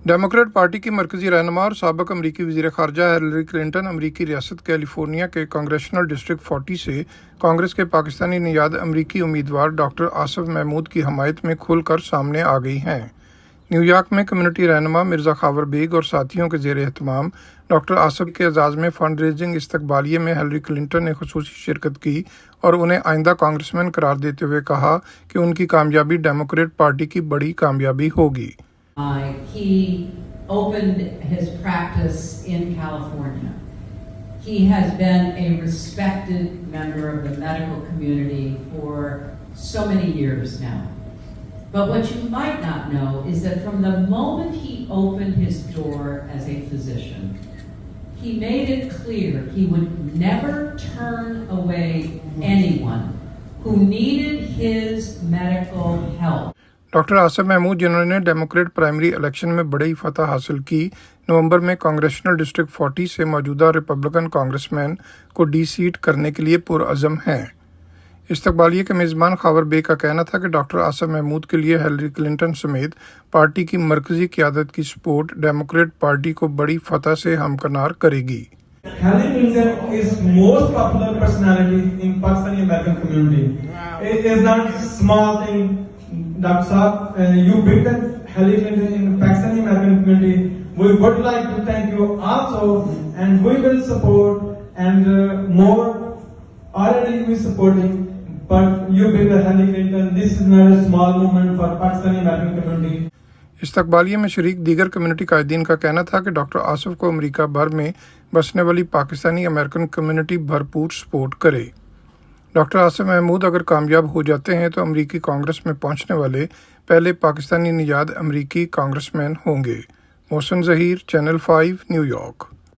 Democrat party की मरकजी रहनुमा और साबिक अमरीकी वज़ीर ख़ारजा हिलरी क्लिंटन अमरीकी रियासत कैलिफोर्निया के कांग्रेशनल डिस्ट्रिक्ट 40 से कांग्रेस के पाकिस्तानी नियाद अमरीकी उम्मीदवार डॉक्टर आसिफ महमूद की हमायत में खुलकर सामने आ गई हैं। न्यूयॉर्क में कम्युनिटी रहनुमा मिर्ज़ा खावर बेग और साथियों के ज़ेर एहतमाम डॉक्टर आसिफ के एजाज़ में फंड रेजिंग इस्तकबालिये में हिलरी क्लिंटन ने खुसूसी शिरकत की और उन्हें आइंदा कांग्रेसमैन करार देते हुए कहा कि उनकी कामयाबी डेमोक्रेट पार्टी की बड़ी कामयाबी होगी। He opened his practice in California. He has been a respected member of the medical community for so many years now. But what you might not know is that from the moment he opened his door as a physician, he made it clear he would never turn away anyone who needed his medical help. Doctor Asif Mahmood, जिन्होंने Democrat primary election में बड़ी फतह हासिल की, नवंबर में congressional district 40 से मौजूदा Republican congressman को डी-सीट करने के लिए पुरअज़म हैं। इस्तकबालिये के मेज़बान खावर बेग का कहना था कि डॉक्टर आसिफ महमूद के लिए हिलरी क्लिंटन समेत पार्टी की मरकजी क़यादत की सपोर्ट डेमोक्रेट पार्टी को बड़ी फतह से हमकिनार करेगी। Hillary Clinton is most popular personality in Pakistani American community. It is not small thing. Dr. Saab, you built Hillary Clinton in Pakistani American community. We would like to thank you also, and we will support and more already we supporting. But you built Hillary Clinton. This is not a small movement for Pakistani American community. इस्तकबालिये में शरीक दीगर community कायदीन का कहना था कि doctor Asif को America भर में बसने वाली पाकिस्तानी अमेरिकन कम्युनिटी भरपूर सपोर्ट करे। डॉक्टर आसिफ महमूद अगर कामयाब हो जाते हैं तो अमरीकी कांग्रेस में पहुंचने वाले पहले पाकिस्तानी नियाद अमरीकी कांग्रेसमैन होंगे। Mohsin Zaheer, channel 5, New York.